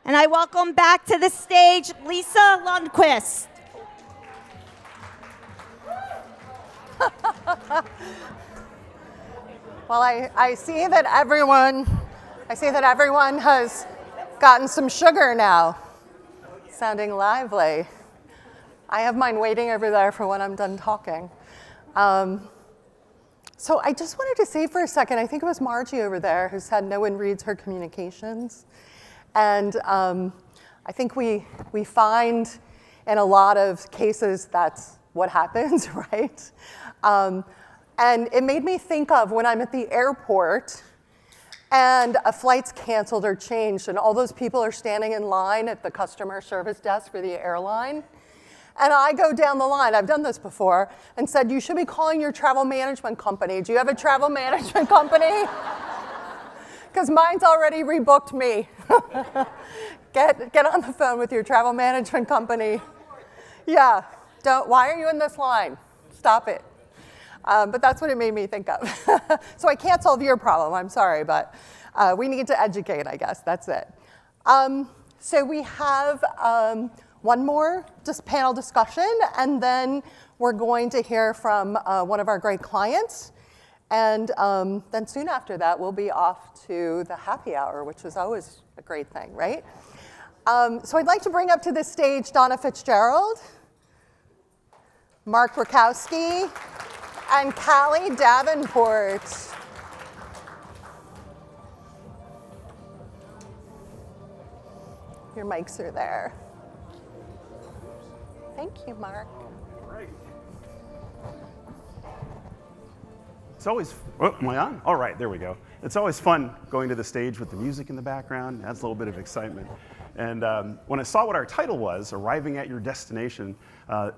And I welcome back to the stage Lisa Lundquist. Well, I see that everyone has gotten some sugar now. Sounding lively. I have mine waiting over there for when I'm done talking. So I just wanted to say for a second, I think it was Margie over there who said no one reads her communications. And I think we find in a lot of cases that's what happens, right? And it made me think of when I'm at the airport and a flight's canceled or changed and all those people are standing in line at the customer service desk for the airline. And I go down the line, I've done this before, and said, you should be calling your travel management company. Do you have a travel management company? Because mine's already rebooked me. Get on the phone with your travel management company. Yeah, why are you in this line? Stop it. But that's what it made me think of. So I can't solve your problem, I'm sorry, but we need to educate, I guess, that's it. So we have one more just panel discussion, and then we're going to hear from one of our great clients. And then soon after that, we'll be off to the happy hour, which is always a great thing, right? So I'd like to bring up to the stage Donna Fitzgerald, Mark Brokowski, and Callie Davenport. Your mics are there. Thank you, Mark. Great. It's always, am I on? All right, there we go. It's always fun going to the stage with the music in the background. Adds a little bit of excitement. And when I saw what our title was, Arriving at Your Destination,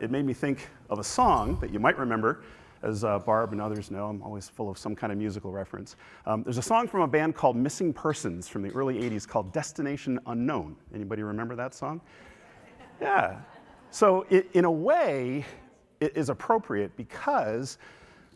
it made me think of a song that you might remember. As Barb and others know, I'm always full of some kind of musical reference. There's a song from a band called Missing Persons from the early 80s called Destination Unknown. Anybody remember that song? Yeah. So in a way, it is appropriate because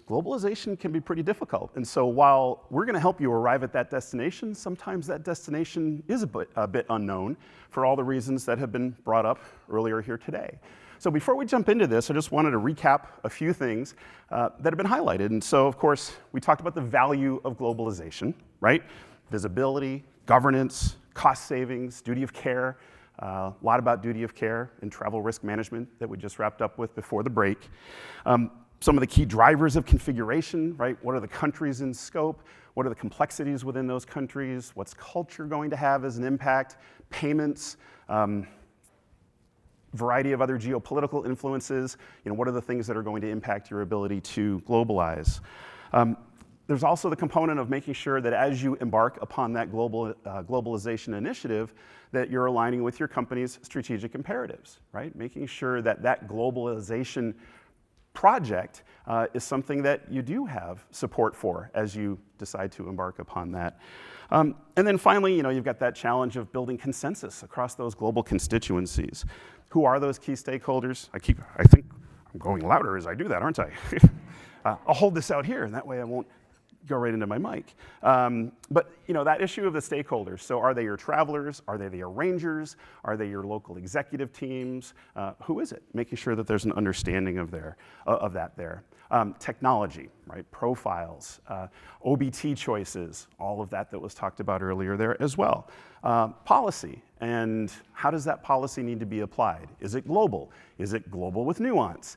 globalization can be pretty difficult. And so while we're going to help you arrive at that destination, sometimes that destination is a bit unknown for all the reasons that have been brought up earlier here today. So before we jump into this, I just wanted to recap a few things that have been highlighted. And so, of course, we talked about the value of globalization, right? Visibility, governance, cost savings, duty of care. A lot about duty of care and travel risk management that we just wrapped up with before the break. Some of the key drivers of configuration, right? What are the countries in scope? What are the complexities within those countries? What's culture going to have as an impact? Payments, variety of other geopolitical influences. What are the things that are going to impact your ability to globalize? There's also the component of making sure that as you embark upon that globalization initiative, that you're aligning with your company's strategic imperatives, right? Making sure that that globalization project is something that you do have support for as you decide to embark upon that. And then finally, you've got that challenge of building consensus across those global constituencies. Who are those key stakeholders? I think I'm going louder as I do that, aren't I? I'll hold this out here, and that way I won't go right into my mic. But that issue of the stakeholders. So are they your travelers? Are they the arrangers? Are they your local executive teams? Who is it? Making sure that there's an understanding of that there. Technology, right? Profiles, OBT choices, all of that was talked about earlier there as well. Policy, and how does that policy need to be applied? Is it global? Is it global with nuance?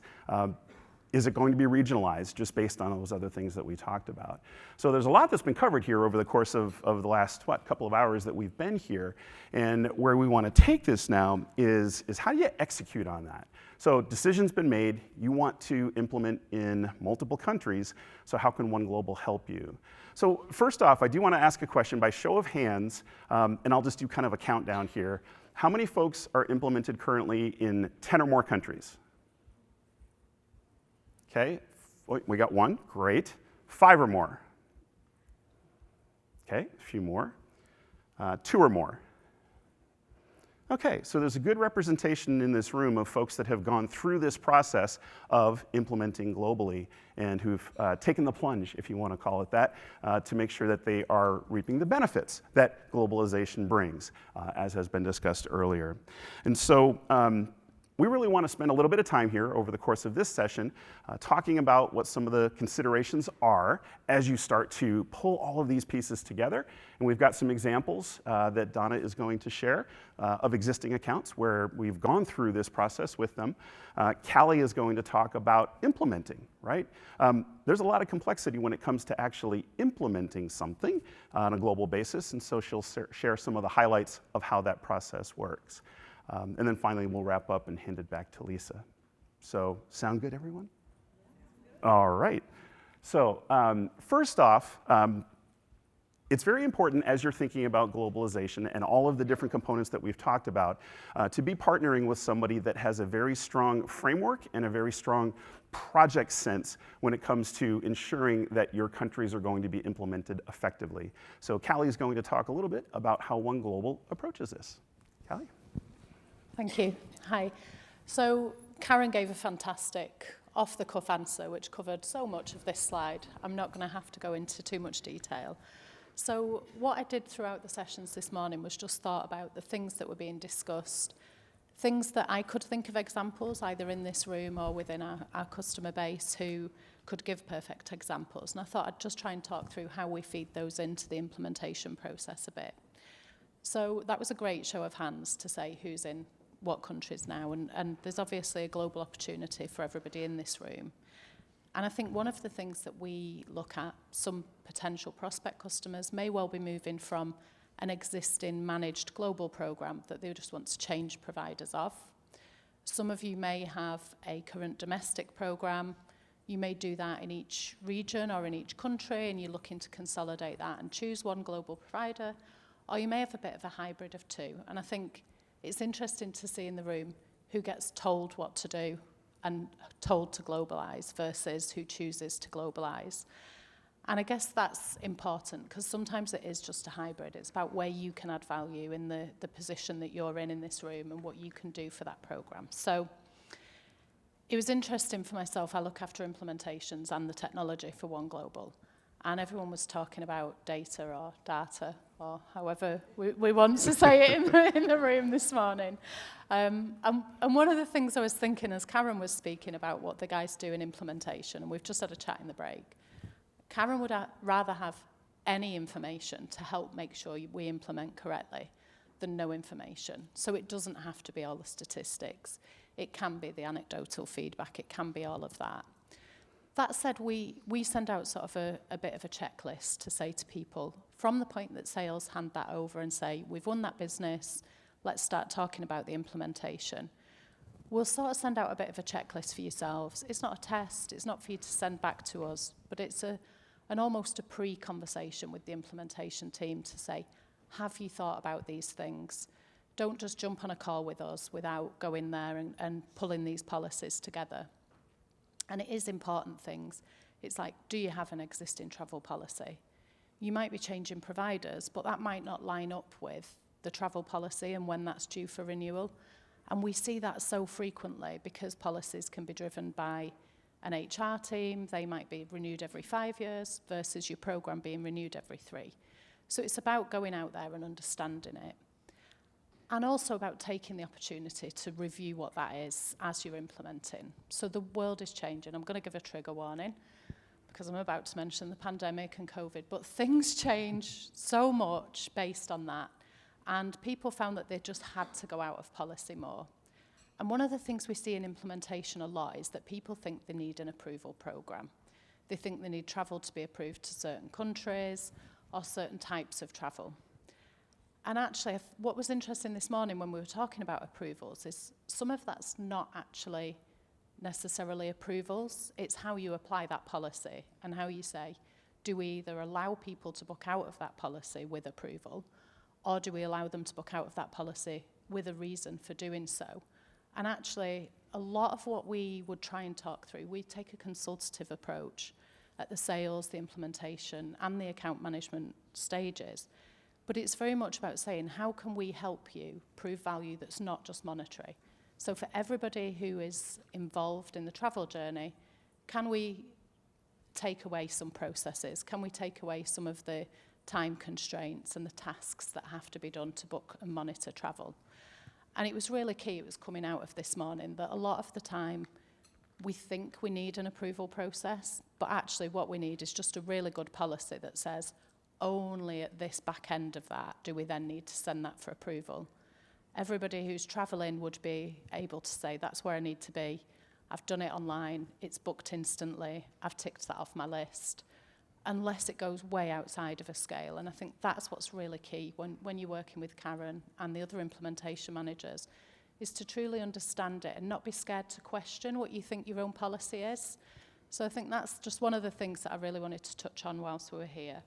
Is it going to be regionalized just based on those other things that we talked about? So there's a lot that's been covered here over the course of the last, couple of hours that we've been here. And where we want to take this now is how do you execute on that? So decision's been made. You want to implement in multiple countries. So how can One Global help you? So first off, I do want to ask a question by show of hands, and I'll just do kind of a countdown here. How many folks are implemented currently in 10 or more countries? Okay, we got one, great. 5 or more. Okay, a few more. 2 or more. Okay, so there's a good representation in this room of folks that have gone through this process of implementing globally and who've taken the plunge, if you want to call it that, to make sure that they are reaping the benefits that globalization brings, as has been discussed earlier. And so we really want to spend a little bit of time here over the course of this session talking about what some of the considerations are as you start to pull all of these pieces together. And we've got some examples that Donna is going to share of existing accounts where we've gone through this process with them. Callie is going to talk about implementing, right? There's a lot of complexity when it comes to actually implementing something on a global basis, and so she'll share some of the highlights of how that process works. And then finally, we'll wrap up and hand it back to Lisa. So, sound good, everyone? All right. So, first off, it's very important as you're thinking about globalization and all of the different components that we've talked about to be partnering with somebody that has a very strong framework and a very strong project sense when it comes to ensuring that your countries are going to be implemented effectively. So, Callie is going to talk a little bit about how One Global approaches this. Callie? Thank you. Hi. So Karen gave a fantastic off-the-cuff answer which covered so much of this slide. I'm not going to have to go into too much detail. So what I did throughout the sessions this morning was just thought about the things that were being discussed, things that I could think of examples either in this room or within our customer base who could give perfect examples. And I thought I'd just try and talk through how we feed those into the implementation process a bit. So that was a great show of hands to say who's in what countries now, and there's obviously a global opportunity for everybody in this room. And I think one of the things that we look at, some potential prospect customers may well be moving from an existing managed global program that they just want to change providers of. Some of you may have a current domestic program. You may do that in each region or in each country, and you're looking to consolidate that and choose one global provider, or you may have a bit of a hybrid of two. And I think it's interesting to see in the room who gets told what to do and told to globalize versus who chooses to globalize. And I guess that's important because sometimes it is just a hybrid. It's about where you can add value in the position that you're in this room and what you can do for that program. So it was interesting for myself. I look after implementations and the technology for One Global. And everyone was talking about data or however we want to say it in the room this morning. And one of the things I was thinking as Karen was speaking about what the guys do in implementation, and we've just had a chat in the break, Karen would rather have any information to help make sure we implement correctly than no information. So it doesn't have to be all the statistics. It can be the anecdotal feedback. It can be all of that. That said, we send out sort of a bit of a checklist to say to people, from the point that sales hand that over and say, we've won that business, let's start talking about the implementation. We'll sort of send out a bit of a checklist for yourselves. It's not a test, it's not for you to send back to us, but it's an almost a pre-conversation with the implementation team to say, have you thought about these things? Don't just jump on a call with us without going there and pulling these policies together. And it is important things. It's like, do you have an existing travel policy? You might be changing providers, but that might not line up with the travel policy and when that's due for renewal. And we see that so frequently because policies can be driven by an HR team. They might be renewed every 5 years versus your program being renewed every 3. So it's about going out there and understanding it. And also about taking the opportunity to review what that is as you're implementing. So the world is changing. I'm going to give a trigger warning because I'm about to mention the pandemic and COVID, but things change so much based on that. And people found that they just had to go out of policy more. And one of the things we see in implementation a lot is that people think they need an approval program. They think they need travel to be approved to certain countries or certain types of travel. And actually, what was interesting this morning when we were talking about approvals is some of that's not actually necessarily approvals. It's how you apply that policy and how you say, do we either allow people to book out of that policy with approval, or do we allow them to book out of that policy with a reason for doing so? And actually, a lot of what we would try and talk through, we take a consultative approach at the sales, the implementation, and the account management stages. But it's very much about saying, how can we help you prove value that's not just monetary? So for everybody who is involved in the travel journey, can we take away some processes? Can we take away some of the time constraints and the tasks that have to be done to book and monitor travel? And it was really key, it was coming out of this morning, that a lot of the time we think we need an approval process, but actually what we need is just a really good policy that says, only at this back end of that do we then need to send that for approval. Everybody who's travelling would be able to say, that's where I need to be. I've done it online, it's booked instantly, I've ticked that off my list, unless it goes way outside of a scale. And I think that's what's really key when you're working with Karen and the other implementation managers, is to truly understand it and not be scared to question what you think your own policy is. So I think that's just one of the things that I really wanted to touch on whilst we were here.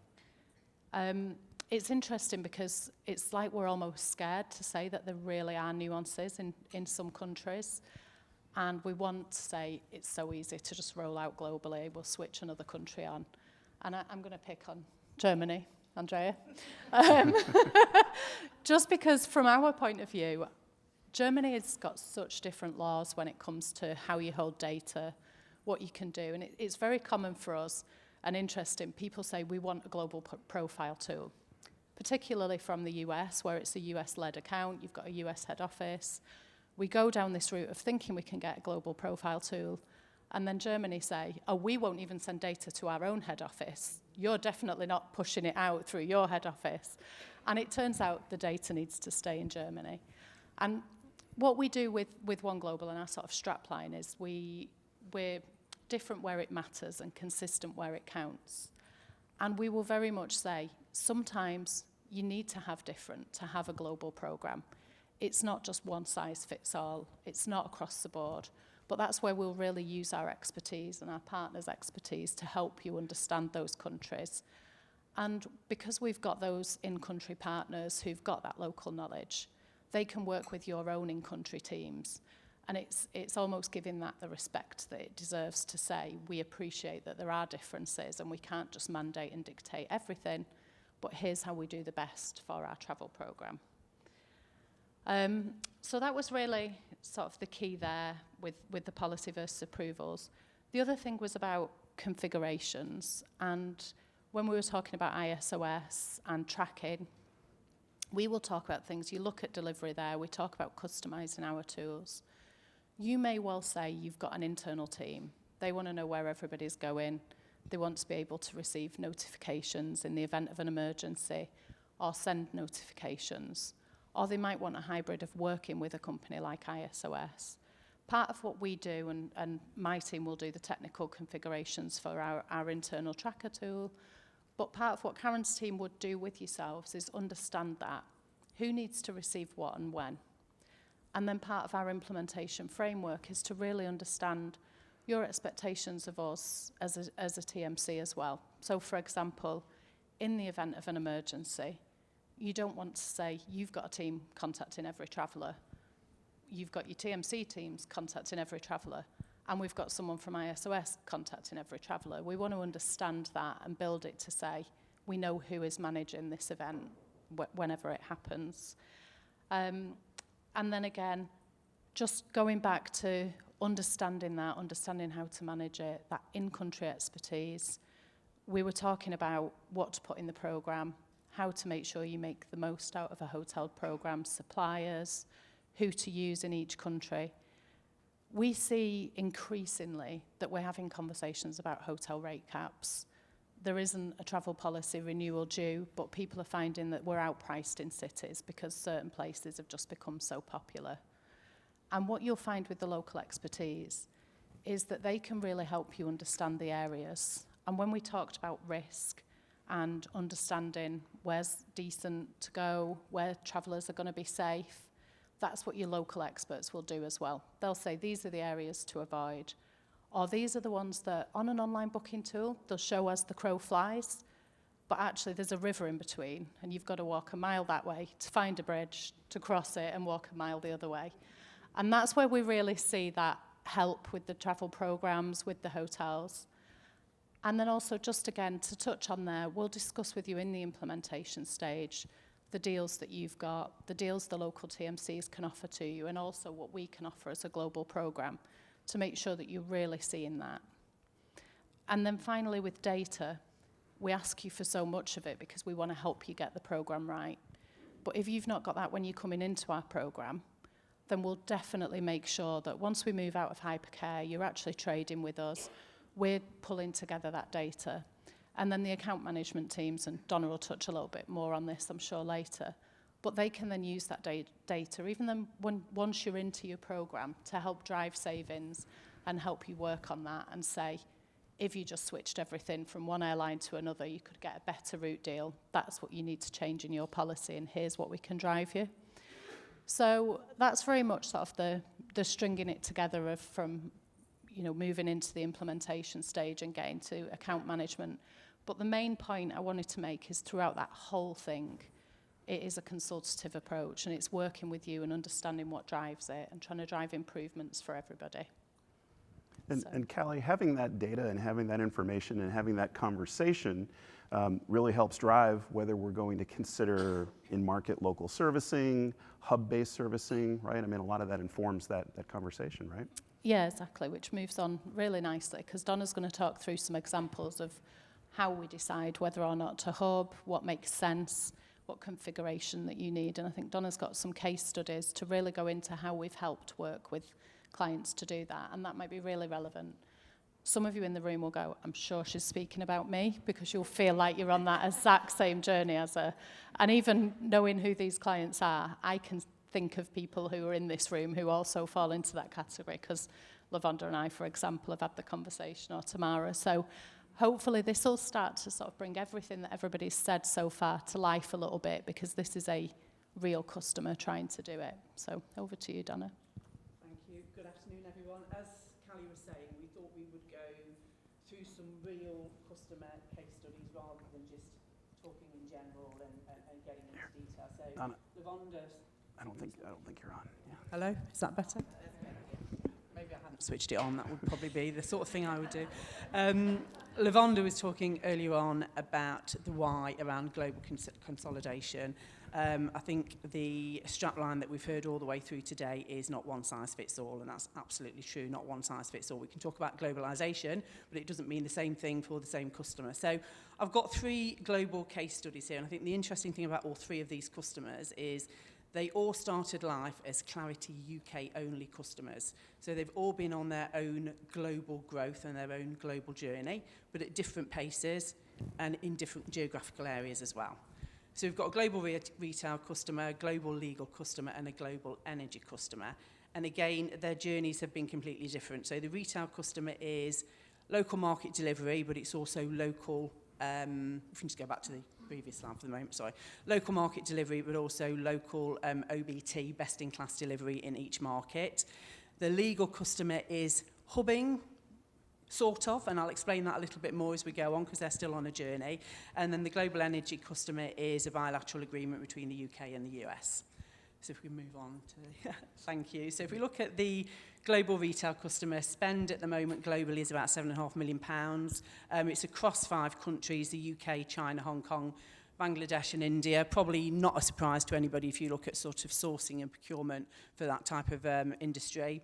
It's interesting because it's like we're almost scared to say that there really are nuances in some countries. And we want to say it's so easy to just roll out globally, we'll switch another country on. And I'm going to pick on Germany, Andrea. Just because from our point of view, Germany has got such different laws when it comes to how you hold data, what you can do. And it's very common for us and interesting. People say we want a global profile tool, particularly from the US, where it's a US-led account. You've got a US head office. We go down this route of thinking we can get a global profile tool, and then Germany say, oh, we won't even send data to our own head office. You're definitely not pushing it out through your head office. And it turns out the data needs to stay in Germany. And what we do with One Global and our sort of strapline is we're different where it matters and consistent where it counts. And we will very much say, sometimes you need to have different to have a global program. It's not just one size fits all. It's not across the board. But that's where we'll really use our expertise and our partners' expertise to help you understand those countries. And because we've got those in-country partners who've got that local knowledge, they can work with your own in-country teams. And it's almost giving that the respect that it deserves to say, we appreciate that there are differences and we can't just mandate and dictate everything, but here's how we do the best for our travel program. So that was really sort of the key there with the policy versus approvals. The other thing was about configurations. And when we were talking about ISOS and tracking, we will talk about things. You look at delivery there, we talk about customizing our tools. You may well say you've got an internal team. They want to know where everybody's going. They want to be able to receive notifications in the event of an emergency or send notifications. Or they might want a hybrid of working with a company like ISOS. Part of what we do, and my team will do the technical configurations for our internal tracker tool, but part of what Karen's team would do with yourselves is understand that. Who needs to receive what and when? And then part of our implementation framework is to really understand your expectations of us as a TMC as well. So for example, in the event of an emergency, you don't want to say you've got a team contacting every traveller. You've got your TMC teams contacting every traveller, and we've got someone from ISOS contacting every traveller. We want to understand that and build it to say we know who is managing this event whenever it happens. And then again, just going back to understanding how to manage it, that in-country expertise. We were talking about what to put in the programme, how to make sure you make the most out of a hotel programme, suppliers, who to use in each country. We see increasingly that we're having conversations about hotel rate caps. There isn't a travel policy renewal due, but people are finding that we're outpriced in cities because certain places have just become so popular. And what you'll find with the local expertise is that they can really help you understand the areas. And when we talked about risk and understanding where's decent to go, where travellers are going to be safe, that's what your local experts will do as well. They'll say these are the areas to avoid, or these are the ones that on an online booking tool, they'll show us the crow flies, but actually there's a river in between and you've got to walk a mile that way to find a bridge, to cross it and walk a mile the other way. And that's where we really see that help with the travel programs, with the hotels. And then also just again to touch on there, we'll discuss with you in the implementation stage the deals that you've got, the deals the local TMCs can offer to you, and also what we can offer as a global program to make sure that you're really seeing that. And then finally with data, we ask you for so much of it because we want to help you get the program right. But if you've not got that when you're coming into our program, then we'll definitely make sure that once we move out of hypercare, you're actually trading with us, we're pulling together that data. And then the account management teams, and Donna will touch a little bit more on this, I'm sure, later, but they can then use that data, even then once you're into your program, to help drive savings and help you work on that and say, if you just switched everything from one airline to another, you could get a better route deal. That's what you need to change in your policy, and here's what we can drive you. So that's very much sort of the stringing it together of from, you know, moving into the implementation stage and getting to account management. But the main point I wanted to make is throughout that whole thing, it is a consultative approach, and it's working with you and understanding what drives it and trying to drive improvements for everybody. And Callie, having that data and having that information and having that conversation really helps drive whether we're going to consider in-market local servicing, hub-based servicing, right? I mean, a lot of that informs that conversation, right? Yeah, exactly, which moves on really nicely, because Donna's going to talk through some examples of how we decide whether or not to hub, what makes sense, what configuration that you need. And I think Donna's got some case studies to really go into how we've helped work with clients to do that, and that might be really relevant. Some of you in the room will go, I'm sure she's speaking about me, because you'll feel like you're on that exact same journey as her. And even knowing who these clients are, I can think of people who are in this room who also fall into that category, because Lavonda and I, for example, have had the conversation, or Tamara. So hopefully this will start to sort of bring everything that everybody's said so far to life a little bit, because this is a real customer trying to do it. So over to you, Donna. Thank you. Good afternoon, everyone. As Callie was saying, we thought we would go through some real customer case studies rather than just talking in general and getting into detail. So, Donna, Lavonda. I don't think you're on. Yeah. Hello, is that better? Maybe I hadn't switched it on. That would probably be the sort of thing I would do. Lavonda was talking earlier on about the why around global consolidation. I think the strapline that we've heard all the way through today is not one size fits all, and that's absolutely true, not one size fits all. We can talk about globalization, but it doesn't mean the same thing for the same customer. So I've got 3 global case studies here, and I think the interesting thing about all 3 of these customers is they all started life as Clarity UK only customers. So they've all been on their own global growth and their own global journey, but at different paces and in different geographical areas as well. So we've got a global retail customer, a global legal customer, and a global energy customer. And again, their journeys have been completely different. So the retail customer is local market delivery, but it's also local, if we can just go back to the previous slide for the moment, sorry. Local market delivery, but also local OBT, best-in-class delivery in each market. The legal customer is hubbing, sort of, and I'll explain that a little bit more as we go on because they're still on a journey. And then the global energy customer is a bilateral agreement between the UK and the US. So if we move on to, thank you. So if we look at the global retail customer, spend at the moment globally is about £7.5 million. It's across 5 countries, the UK, China, Hong Kong, Bangladesh and India. Probably not a surprise to anybody if you look at sort of sourcing and procurement for that type of industry.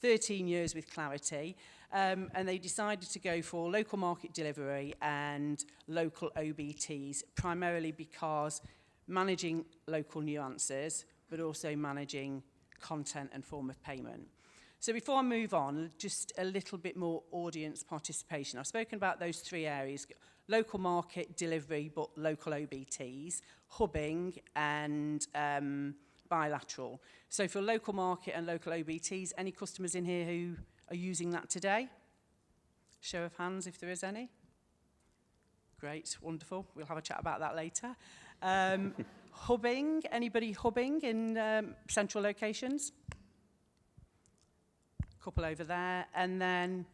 13 years with Clarity, and they decided to go for local market delivery and local OBTs, primarily because managing local nuances, but also managing content and form of payment. So before I move on, just a little bit more audience participation. I've spoken about those 3 areas, local market delivery, but local OBTs, hubbing, and bilateral. So for local market and local OBTs, any customers in here who are using that today? Show of hands if there is any. Great, wonderful. We'll have a chat about that later. Hubbing, anybody hubbing in central locations? A couple over there. And then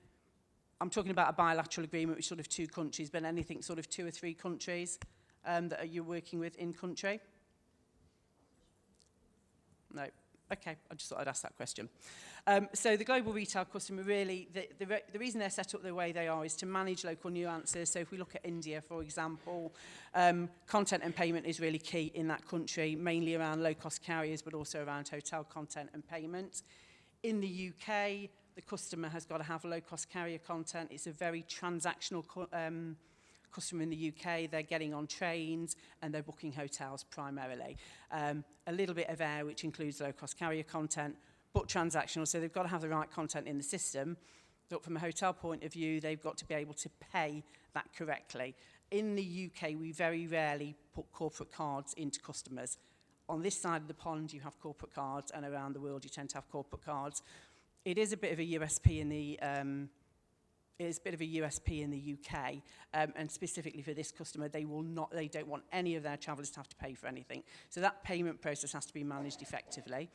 I'm talking about a bilateral agreement with sort of 2 countries, but anything sort of 2 or 3 countries that you're working with in country? No. Okay, I just thought I'd ask that question. So the global retail customer really, the reason they're set up the way they are is to manage local nuances. So if we look at India, for example, content and payment is really key in that country, mainly around low-cost carriers, but also around hotel content and payment. In the UK, the customer has got to have low-cost carrier content. It's a very transactional customer in the UK. They're getting on trains and they're booking hotels primarily. A little bit of air, which includes low-cost carrier content, but transactional. So they've got to have the right content in the system. But from a hotel point of view, they've got to be able to pay that correctly. In the UK, we very rarely put corporate cards into customers. On this side of the pond, you have corporate cards, and around the world, you tend to have corporate cards. It is a bit of a USP in the UK, and specifically for this customer, they don't want any of their travellers to have to pay for anything. So that payment process has to be managed effectively.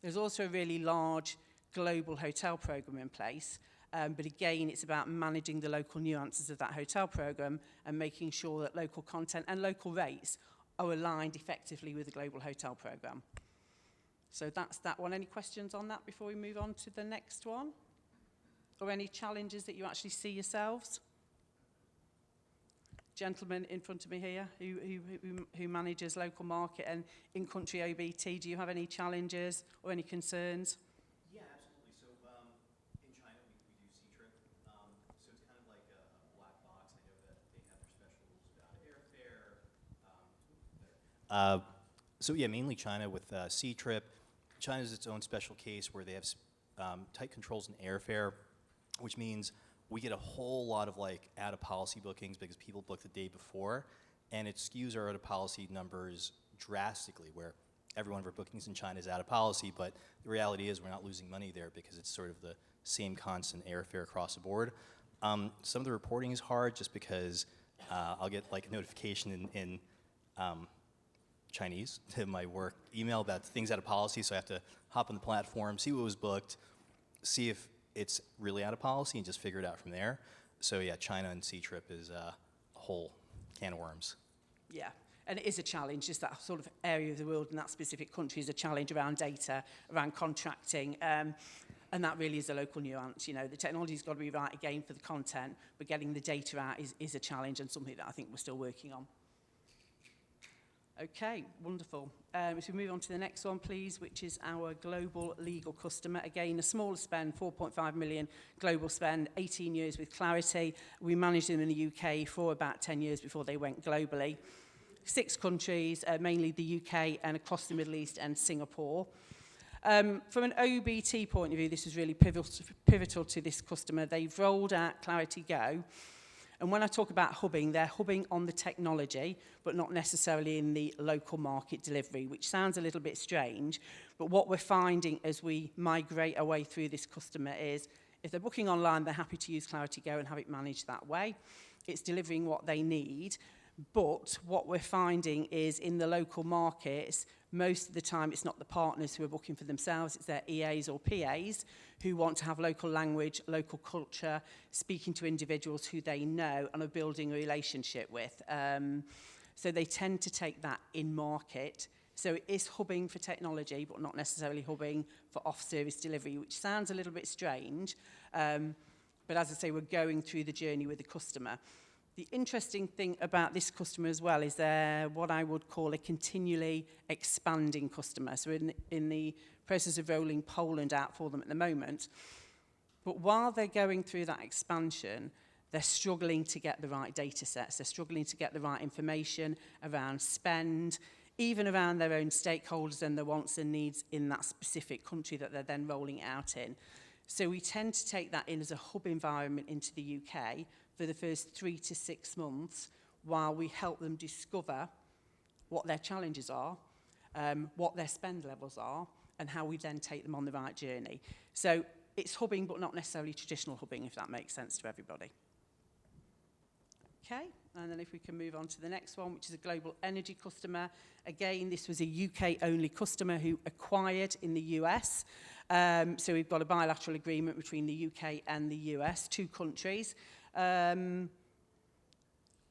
There's also a really large global hotel program in place, but again, it's about managing the local nuances of that hotel program and making sure that local content and local rates are aligned effectively with the global hotel program. So that's that one. Any questions on that before we move on to the next one? Or any challenges that you actually see yourselves? Gentleman in front of me here who manages local market and in-country OBT, do you have any challenges or any concerns? Yeah, absolutely. So in China, we do C-Trip. So it's kind of like a black box. I know that they have their special rules about airfare. So yeah, mainly China with C-Trip. China is its own special case where they have tight controls in airfare, which means we get a whole lot of like out-of-policy bookings because people book the day before, and it skews our out-of-policy numbers drastically, where every one of our bookings in China is out of policy, but the reality is we're not losing money there because it's sort of the same constant airfare across the board. Some of the reporting is hard just because I'll get like a notification in Chinese to my work email about things out of policy, so I have to hop on the platform, see what was booked, see if it's really out of policy, and just figure it out from there. So yeah, China and C-Trip is a whole can of worms. Yeah, and it is a challenge, just that sort of area of the world and that specific country is a challenge around data, around contracting, and that really is a local nuance. You know, the technology's got to be right again for the content, but getting the data out is a challenge and something that I think we're still working on. Okay, wonderful. If we move on to the next one, please, which is our global legal customer. Again, a smaller spend, 4.5 million global spend, 18 years with Clarity. We managed them in the UK for about 10 years before they went globally. 6 countries, mainly the UK and across the Middle East and Singapore. From an OBT point of view, this is really pivotal to this customer. They've rolled out Clarity Go. And when I talk about hubbing, they're hubbing on the technology, but not necessarily in the local market delivery, which sounds a little bit strange. But what we're finding as we migrate our way through this customer is, if they're booking online, they're happy to use Clarity Go and have it managed that way. It's delivering what they need. But what we're finding is in the local markets, most of the time it's not the partners who are booking for themselves, it's their EAs or PAs who want to have local language, local culture, speaking to individuals who they know and are building a relationship with. So they tend to take that in market. So it is hubbing for technology, but not necessarily hubbing for off-service delivery, which sounds a little bit strange. But as I say, we're going through the journey with the customer. The interesting thing about this customer as well is they're what I would call a continually expanding customer. So in the process of rolling Poland out for them at the moment. But while they're going through that expansion, they're struggling to get the right data sets. They're struggling to get the right information around spend, even around their own stakeholders and their wants and needs in that specific country that they're then rolling out in. So we tend to take that in as a hub environment into the UK for the first 3 to 6 months while we help them discover what their challenges are, what their spend levels are, and how we then take them on the right journey. So it's hubbing, but not necessarily traditional hubbing, if that makes sense to everybody. Okay, and then if we can move on to the next one, which is a global energy customer. Again, this was a UK-only customer who acquired in the US. So we've got a bilateral agreement between the UK and the US, 2 countries.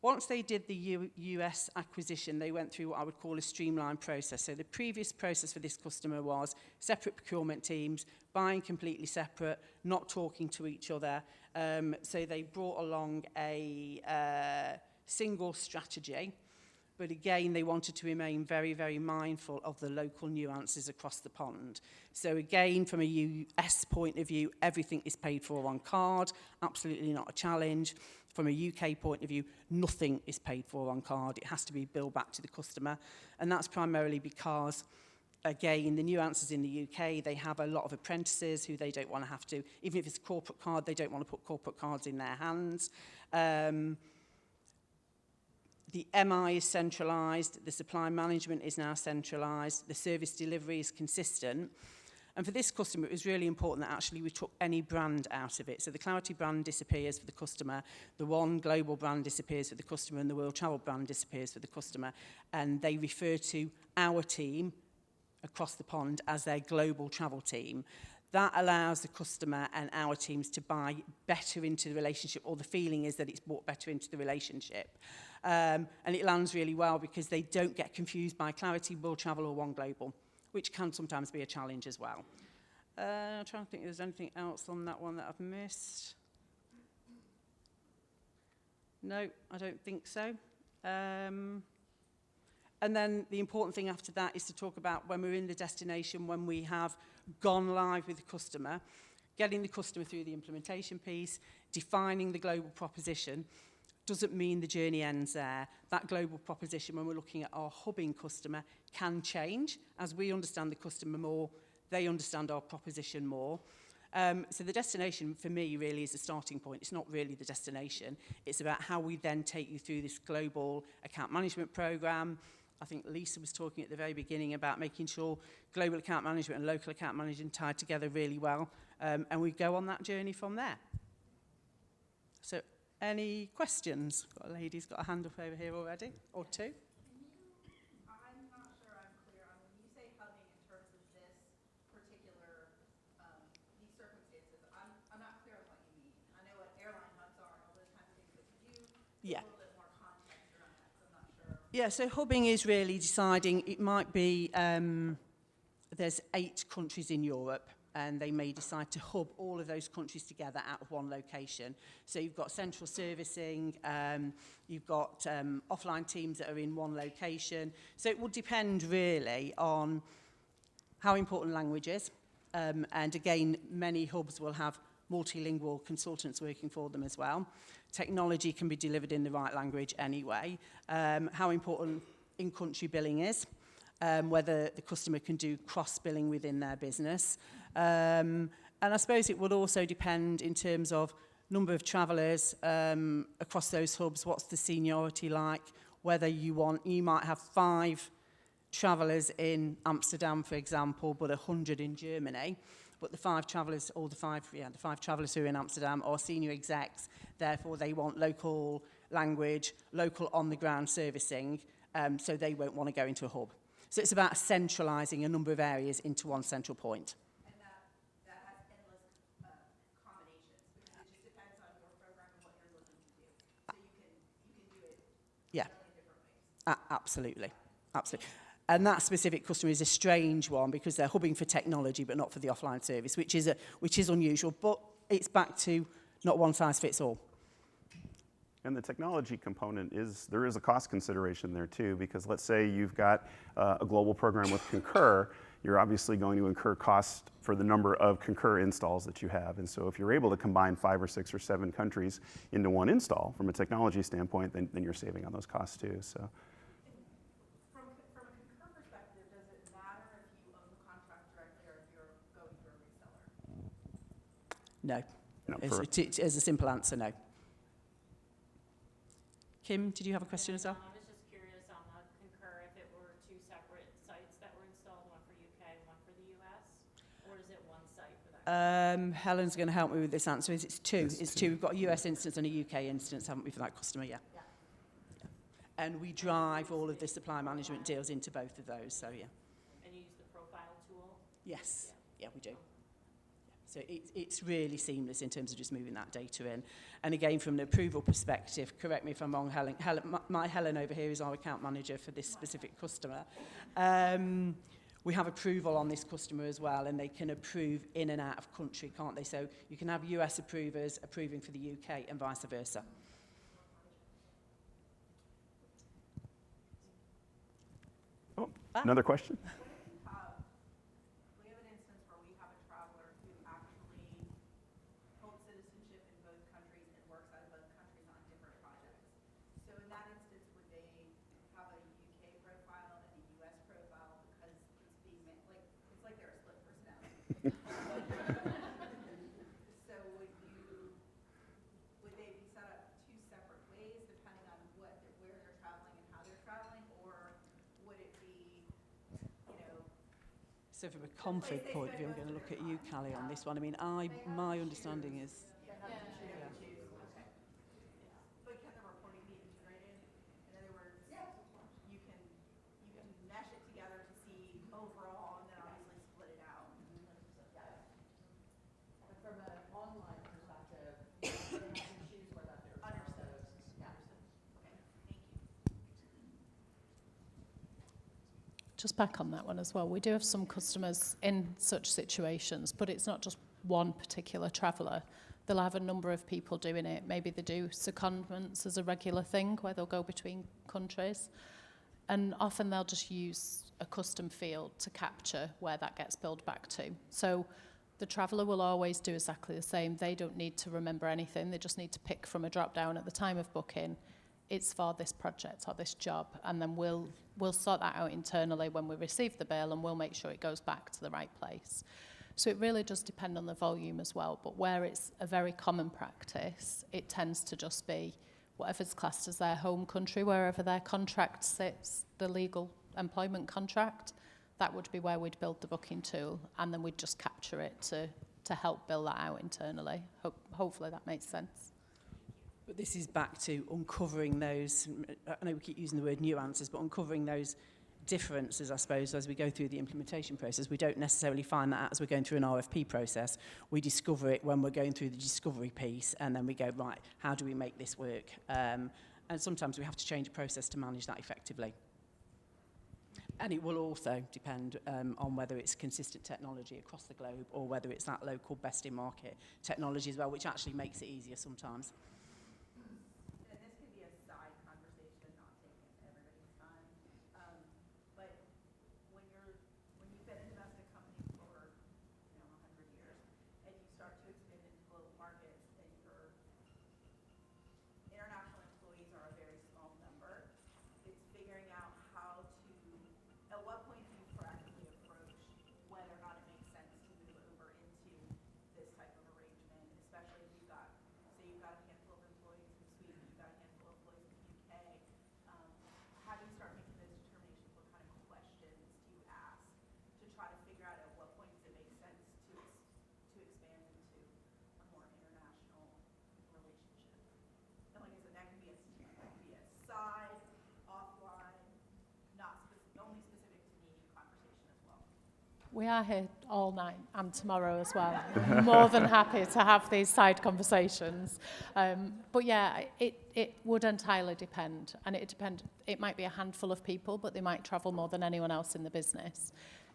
Once they did the US acquisition, they went through what I would call a streamlined process. So the previous process for this customer was separate procurement teams, buying completely separate, not talking to each other. So they brought along a single strategy. But again, they wanted to remain very, very mindful of the local nuances across the pond. So again, from a US point of view, everything is paid for on card, absolutely not a challenge. From a UK point of view, nothing is paid for on card. It has to be billed back to the customer. And that's primarily because, again, the nuances in the UK, they have a lot of apprentices who they don't want to have to, even if it's a corporate card, they don't want to put corporate cards in their hands. The MI is centralised, the supply management is now centralised, the service delivery is consistent. And for this customer, it was really important that actually we took any brand out of it. So the Clarity brand disappears for the customer, the One Global brand disappears for the customer, and the World Travel brand disappears for the customer. And they refer to our team across the pond as their global travel team. That allows the customer and our teams to buy better into the relationship, or the feeling is that it's brought better into the relationship. And it lands really well because they don't get confused by Clarity, World Travel, or One Global, which can sometimes be a challenge as well. I'm trying to think if there's anything else on that one that I've missed. No, I don't think so. And then the important thing after that is to talk about when we're in the destination, when we have gone live with the customer, getting the customer through the implementation piece, defining the global proposition. Doesn't mean the journey ends there. That global proposition, when we're looking at our hubbing customer, can change. As we understand the customer more, they understand our proposition more. So the destination, for me, really is the starting point. It's not really the destination. It's about how we then take you through this global account management program. I think Lisa was talking at the very beginning about making sure global account management and local account management tied together really well. And we go on that journey from there. So any questions? Got a lady's got a hand up over here already, or two. I'm not sure I'm clear on when you say hubbing in terms of this particular, these circumstances. I'm not clear on what you mean. I know what airline hubs are and all those kinds of things, but could you give a little bit more context around that? Because I'm not sure. Yeah, so hubbing is really deciding, it might be, there's 8 countries in Europe, and they may decide to hub all of those countries together out of one location. So you've got central servicing, you've got offline teams that are in one location. So it will depend really on how important language is. And again, many hubs will have multilingual consultants working for them as well. Technology can be delivered in the right language anyway. How important in-country billing is. Whether the customer can do cross-billing within their business. And I suppose it would also depend in terms of number of travellers across those hubs, what's the seniority like, whether you might have 5 travellers in Amsterdam, for example, but 100 in Germany, but the 5 travellers, or the 5 travellers who are in Amsterdam are senior execs, therefore they want local language, local on-the-ground servicing, so they won't want to go into a hub. So it's about centralising a number of areas into one central point. And that has endless combinations, because it just depends on your program and what you're looking to do. So you can do it Yeah. in different ways. Absolutely. Absolutely. And that specific customer is a strange one because they're hubbing for technology but not for the offline service, which is unusual. But it's back to not one size fits all. And the technology component there is a cost consideration there too, because let's say you've got a global program with Concur, you're obviously going to incur costs for the number of Concur installs that you have. And so if you're able to combine 5 or 6 or 7 countries into one install from a technology standpoint, then you're saving on those costs too. So. From a Concur perspective, does it matter if you own the contract directly or if you're going through a reseller? No. As a simple answer, no. Kim, did you have a question as well? I was just curious on the Concur if it were 2 separate sites that were installed, one for UK and one for the US, or is it one site for that? Helen's going to help me with this answer. It's 2. It's 2. We've got a US instance and a UK instance, haven't we, for that customer? Yeah. And we drive all of the supply management deals into both of those, so yeah. And you use the profile tool? Yes. Yeah, we do. So it's really seamless in terms of just moving that data in. And again, from an approval perspective, correct me if I'm wrong, Helen, Helen over here is our account manager for this specific customer. We have approval on this customer as well, and they can approve in and out of country, can't they? So you can have US approvers approving for the UK and vice versa. Oh, another question? We have an instance where we have a traveler who actually holds citizenship in both countries and works out of both countries on different projects. So in that instance, would they have a UK profile and a US profile because it's being it's like they're a split personality. So would they be set up two separate ways depending on where they're traveling and how they're traveling, or would it be, So from a conflict point of view, I'm going to look at you, Callie, on this one. I mean, my understanding is... But can the reporting be integrated? In other words, you can mesh it together to see overall and then obviously split it out. But from an online perspective, they have to choose whether they're Understood. Yeah. Okay, thank you. Just back on that one as well, we do have some customers in such situations, but it's not just one particular traveller. They'll have a number of people doing it. Maybe they do secondments as a regular thing where they'll go between countries. And often they'll just use a custom field to capture where that gets billed back to. So the traveller will always do exactly the same. They don't need to remember anything. They just need to pick from a drop-down at the time of booking. It's for this project or this job, and then we'll sort that out internally when we receive the bill, and we'll make sure it goes back to the right place. So it really does depend on the volume as well, but where it's a very common practice, it tends to just be whatever's classed as their home country, wherever their contract sits, the legal employment contract, that would be where we'd build the booking tool, and then we'd just capture it to help build that out internally. Hopefully that makes sense. But this is back to uncovering those, I know we keep using the word nuances, but uncovering those differences, I suppose, as we go through the implementation process. We don't necessarily find that out as we're going through an RFP process. We discover it when we're going through the discovery piece, and then we go, right, how do we make this work? And sometimes we have to change the process to manage that effectively. And it will also depend on whether it's consistent technology across the globe or whether it's that local best-in-market technology as well, which actually makes it easier sometimes. And this could be a side conversation, not taking everybody's time. But when you've been a domestic company for 100 years, and you start to expand into global markets, and your international employees are a very small number, it's figuring out how to, at what point do you proactively approach whether or not it makes sense to move over into this type of arrangement, especially if you've got, say you've got a handful of employees in Sweden, you've got a handful of employees in the UK. How do you start making those determinations? What kind of questions do you ask to try to figure out at what point does it make sense to expand into a more international relationship? And like I said, that can be a side, offline, only specific to me conversation as well. We are here all night and tomorrow as well. More than happy to have these side conversations. But yeah, it would entirely depend. And it might be a handful of people, but they might travel more than anyone else in the business.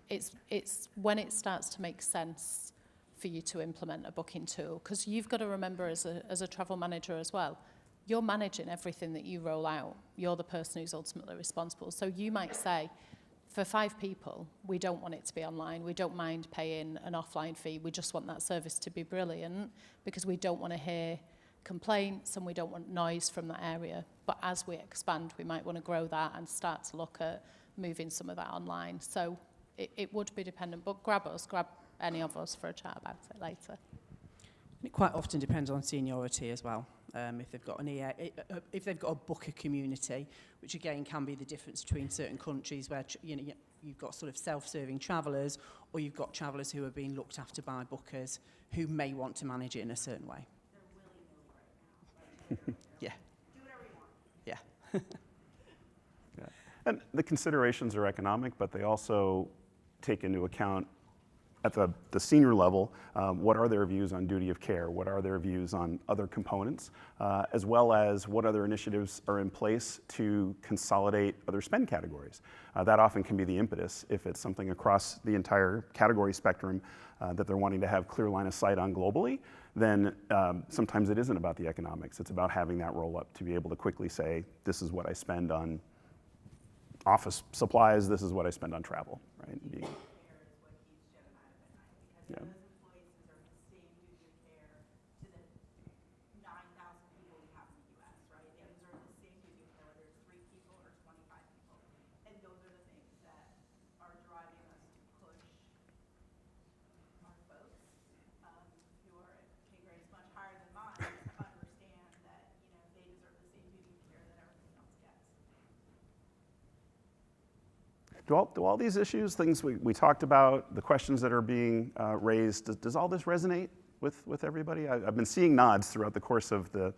It's when it starts to make sense for you to implement a booking tool, because you've got to remember as a travel manager as well, you're managing everything that you roll out. You're the person who's ultimately responsible. So you might say, for 5 people, we don't want it to be online. We don't mind paying an offline fee. We just want that service to be brilliant because we don't want to hear complaints and we don't want noise from that area. But as we expand, we might want to grow that and start to look at moving some of that online. So it would be dependent, but grab any of us for a chat about it later. It quite often depends on seniority as well. If they've got if they've got a booker community, which again can be the difference between certain countries where you've got sort of self-serving travellers, or you've got travellers who are being looked after by bookers who may want to manage it in a certain way. They're willy-nilly right now. Yeah. Do whatever you want. Yeah. Yeah. And the considerations are economic, but they also take into account at the senior level, what are their views on duty of care? What are their views on other components? As well as what other initiatives are in place to consolidate other spend categories. That often can be the impetus if it's something across the entire category spectrum that they're wanting to have clear line of sight on globally. Then sometimes it isn't about the economics. It's about having that roll up to be able to quickly say, this is what I spend on office supplies, this is what I spend on travel, right? Care is what keeps Jen and I up at night, because Yeah. those employees deserve the same duty of care to the 9,000 people we have in the U.S., right? They deserve the same duty of care, whether it's 3 people or 25 people. And those are the things that are driving us to push our folks, who are at pay grades much higher than mine, to understand that, they deserve the same duty of care that everyone else gets. Do all these issues, things we talked about, the questions that are being raised, does all this resonate with everybody? I've been seeing nods throughout the course of the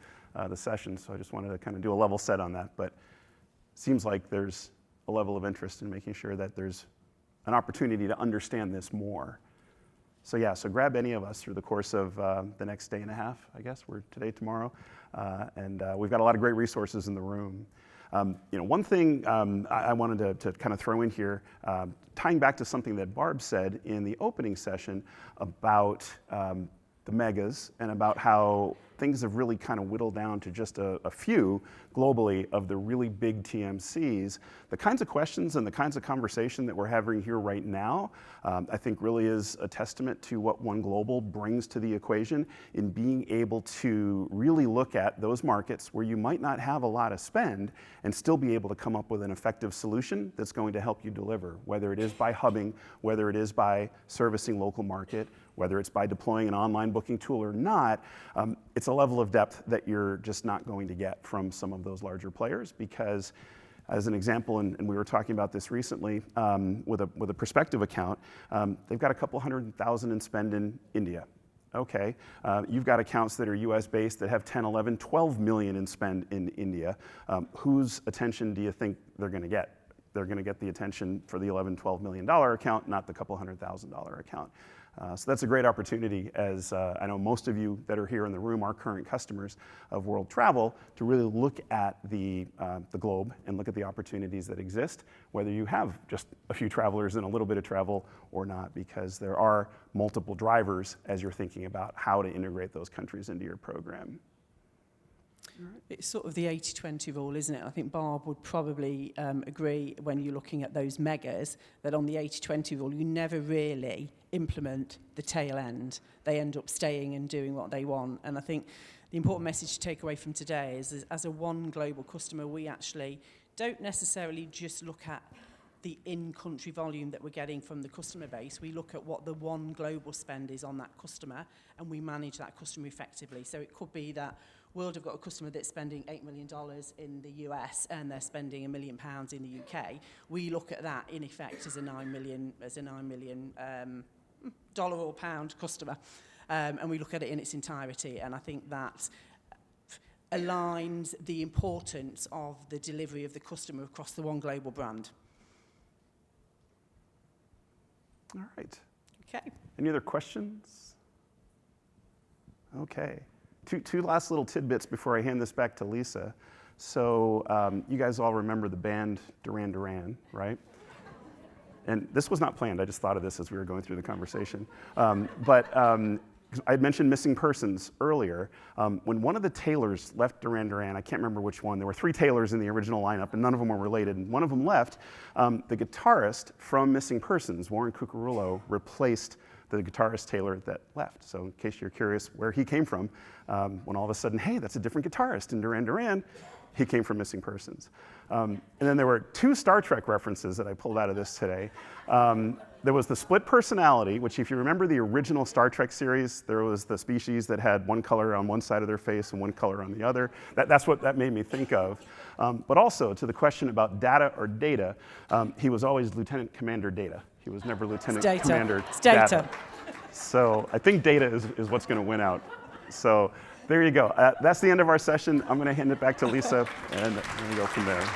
session, so I just wanted to kind of do a level set on that. But it seems like there's a level of interest in making sure that there's an opportunity to understand this more. So yeah, so grab any of us through the course of the next day and a half, I guess. We're today, tomorrow, and we've got a lot of great resources in the room. One thing I wanted to kind of throw in here, tying back to something that Barb said in the opening session about the megas and about how things have really kind of whittled down to just a few globally of the really big TMCs. The kinds of questions and the kinds of conversation that we're having here right now, I think really is a testament to what One Global brings to the equation in being able to really look at those markets where you might not have a lot of spend and still be able to come up with an effective solution that's going to help you deliver, whether it is by hubbing, whether it is by servicing local market, whether it's by deploying an online booking tool or not. It's a level of depth that you're just not going to get from some of those larger players, because as an example, and we were talking about this recently with a prospective account, they've got a couple 100,000 in spend in India. Okay, you've got accounts that are US based that have 10, 11, 12 million in spend in India. Whose attention do you think they're gonna get? They're gonna get the attention for the $11, $12 million account, not the couple $100,000 account. So that's a great opportunity, as I know most of you that are here in the room are current customers of World Travel, to really look at the globe and look at the opportunities that exist, whether you have just a few travelers and a little bit of travel or not, because there are multiple drivers as you're thinking about how to integrate those countries into your program. It's sort of the 80-20 rule, isn't it? I think Barb would probably agree when you're looking at those megas that on the 80-20 rule, you never really implement the tail end. They end up staying and doing what they want. And I think the important message to take away from today is, as a One Global customer, we actually don't necessarily just look at the in-country volume that we're getting from the customer base. We look at what the One Global spend is on that customer, and we manage that customer effectively. So it could be that World have got a customer that's spending $8 million in the US and they're spending £1 million in the UK. We look at that in effect as a $9 million dollar or pound customer, and we look at it in its entirety. And I think that aligns the importance of the delivery of the customer across the One Global brand. All right. Okay. Any other questions? Okay. Two last little tidbits before I hand this back to Lisa. So you guys all remember the band Duran Duran, right? And this was not planned. I just thought of this as we were going through the conversation. I had mentioned missing persons earlier. When one of the tailors left Duran Duran, I can't remember which one. There were 3 tailors in the original lineup, and none of them were related. And one of them left. The guitarist from Missing Persons, Warren Cucurullo, replaced the guitarist Taylor that left. So in case you're curious where he came from, when all of a sudden, hey, that's a different guitarist in Duran Duran, he came from Missing Persons. And then there were 2 Star Trek references that I pulled out of this today. There was the split personality, which if you remember the original Star Trek series, there was the species that had one color on one side of their face and one color on the other. That's what that made me think of. But also to the question about data or data, he was always Lieutenant Commander Data. He was never Lieutenant Commander Data. So I think data is what's going to win out. So there you go. That's the end of our session. I'm going to hand it back to Lisa, and we'll go from there.